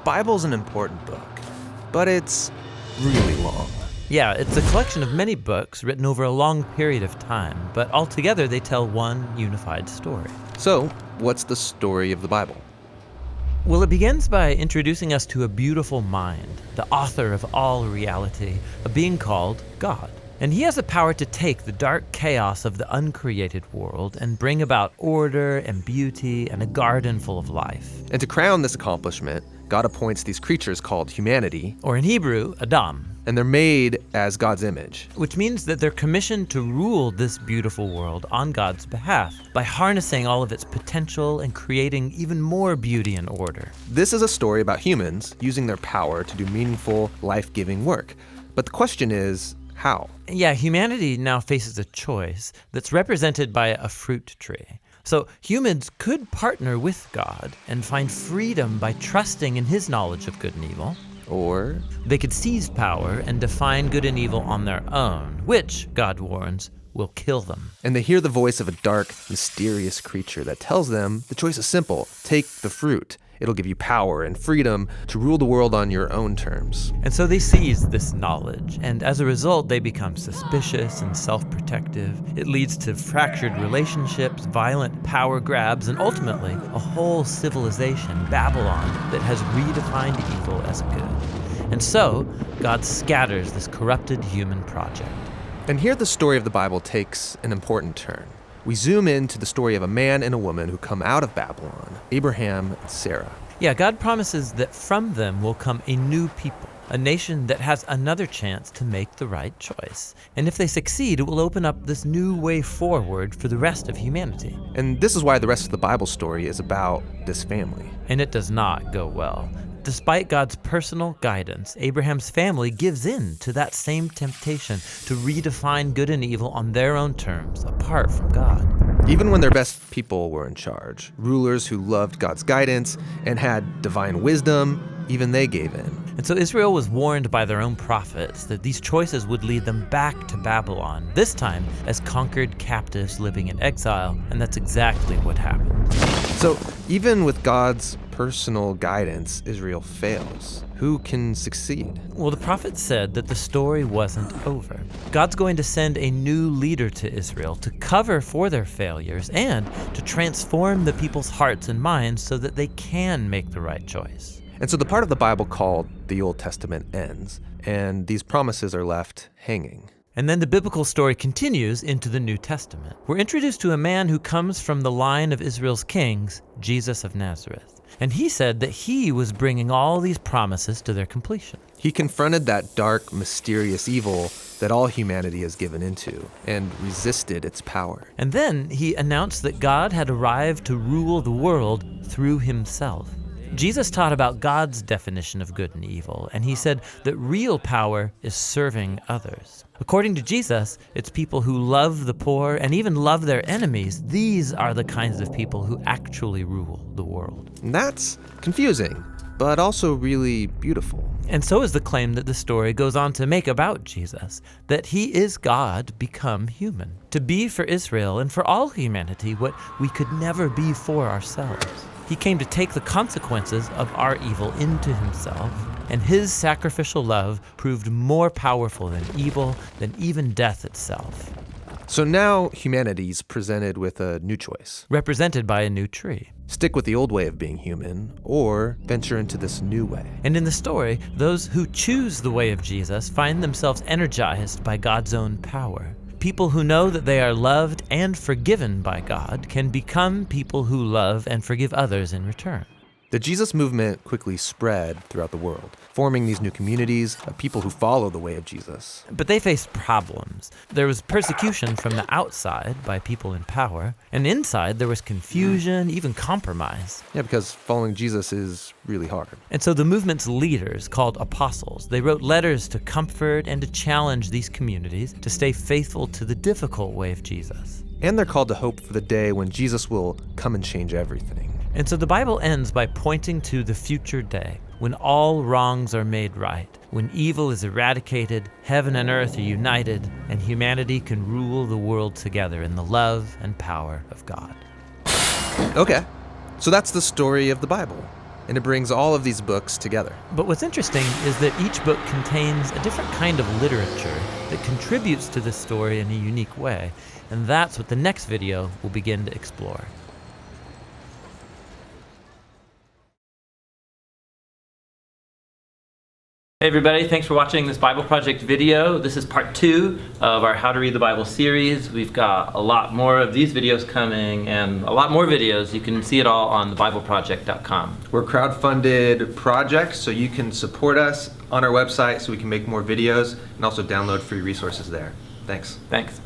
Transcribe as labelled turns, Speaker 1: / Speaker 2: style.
Speaker 1: Bible's an important book, but it's really long.
Speaker 2: Yeah, it's a collection of many books written over a long period of time, but altogether they tell one unified story.
Speaker 1: So, what's the story of the Bible?
Speaker 2: Well, it begins by introducing us to a beautiful mind, the author of all reality, a being called God. And he has the power to take the dark chaos of the uncreated world and bring about order and beauty and a garden full of life.
Speaker 1: And to crown this accomplishment, God appoints these creatures called humanity,
Speaker 2: Or in Hebrew, Adam.
Speaker 1: and they're made as God's image.
Speaker 2: Which means that they're commissioned to rule this beautiful world on God's behalf by harnessing all of its potential and creating even more beauty and order.
Speaker 1: This is a story about humans using their power to do meaningful, life-giving work. But the question is, how?
Speaker 2: Yeah, humanity now faces a choice that's represented by a fruit tree. So humans could partner with God and find freedom by trusting in his knowledge of good and evil.
Speaker 1: Or
Speaker 2: They could seize power and define good and evil on their own, which, God warns, will kill them.
Speaker 1: and they hear the voice of a dark, mysterious creature that tells them the choice is simple. Take the fruit. It'll give you power and freedom to rule the world on your own terms.
Speaker 2: And so they seize this knowledge, and as a result, they become suspicious and self-protective. It leads to fractured relationships, violent power grabs, and ultimately, a whole civilization, Babylon, that has redefined evil as good. And so, God scatters this corrupted human project.
Speaker 1: And here the story of the Bible takes an important turn. We zoom into the story of a man and a woman who come out of Babylon, Abraham and Sarah.
Speaker 2: Yeah, God promises that from them will come a new people, a nation that has another chance to make the right choice. And if they succeed, it will open up this new way forward for the rest of humanity.
Speaker 1: And this is why the rest of the Bible story is about this family.
Speaker 2: And it does not go well. Despite God's personal guidance, Abraham's family gives in to that same temptation to redefine good and evil on their own terms, apart from God.
Speaker 1: Even when their best people were in charge, rulers who loved God's guidance and had divine wisdom, even they gave in.
Speaker 2: And so Israel was warned by their own prophets that these choices would lead them back to Babylon, this time as conquered captives living in exile, and that's exactly what happened.
Speaker 1: So even with God's personal guidance, Israel fails. Who can succeed?
Speaker 2: Well, the prophet said that the story wasn't over. God's going to send a new leader to Israel to cover for their failures and to transform the people's hearts and minds so that they can make the right choice.
Speaker 1: And so the part of the Bible called the Old Testament ends, and these promises are left hanging.
Speaker 2: And then the biblical story continues into the New Testament. We're introduced to a man who comes from the line of Israel's kings, Jesus of Nazareth. And he said that he was bringing all these promises to their completion.
Speaker 1: He confronted that dark, mysterious evil that all humanity has given into and resisted its power.
Speaker 2: And then he announced that God had arrived to rule the world through himself. Jesus taught about God's definition of good and evil, and he said that real power is serving others. According to Jesus, it's people who love the poor and even love their enemies. These are the kinds of people who actually rule the world.
Speaker 1: And that's confusing, but also really beautiful.
Speaker 2: And so is the claim that the story goes on to make about Jesus, that he is God become human, to be for Israel and for all humanity what we could never be for ourselves. He came to take the consequences of our evil into himself, and his sacrificial love proved more powerful than evil, than even death itself.
Speaker 1: So now humanity's presented with a new choice.
Speaker 2: Represented by a new tree.
Speaker 1: Stick with the old way of being human, or venture into this new way.
Speaker 2: And in the story, those who choose the way of Jesus find themselves energized by God's own power. People who know that they are loved and forgiven by God can become people who love and forgive others in return.
Speaker 1: The Jesus movement quickly spread throughout the world, forming these new communities of people who follow the way of Jesus.
Speaker 2: But they faced problems. There was persecution from the outside by people in power, and inside there was confusion, even compromise.
Speaker 1: Yeah, because following Jesus is really hard.
Speaker 2: And so the movement's leaders, called apostles, they wrote letters to comfort and to challenge these communities to stay faithful to the difficult way of Jesus.
Speaker 1: And they're called to hope for the day when Jesus will come and change everything.
Speaker 2: And so the Bible ends by pointing to the future day, when all wrongs are made right, when evil is eradicated, heaven and earth are united, and humanity can rule the world together in the love and power of God.
Speaker 1: Okay, so that's the story of the Bible. and it brings all of these books together.
Speaker 2: But what's interesting is that each book contains a different kind of literature that contributes to this story in a unique way, and that's what the next video will begin to explore. Hey everybody, thanks for watching this Bible Project video. This is part 2 of our How to Read the Bible series. We've got a lot more of these videos coming and a lot more videos. You can see it all on thebibleproject.com.
Speaker 1: We're a crowd-funded project, so you can support us on our website so we can make more videos and also download free resources there. Thanks.
Speaker 2: Thanks.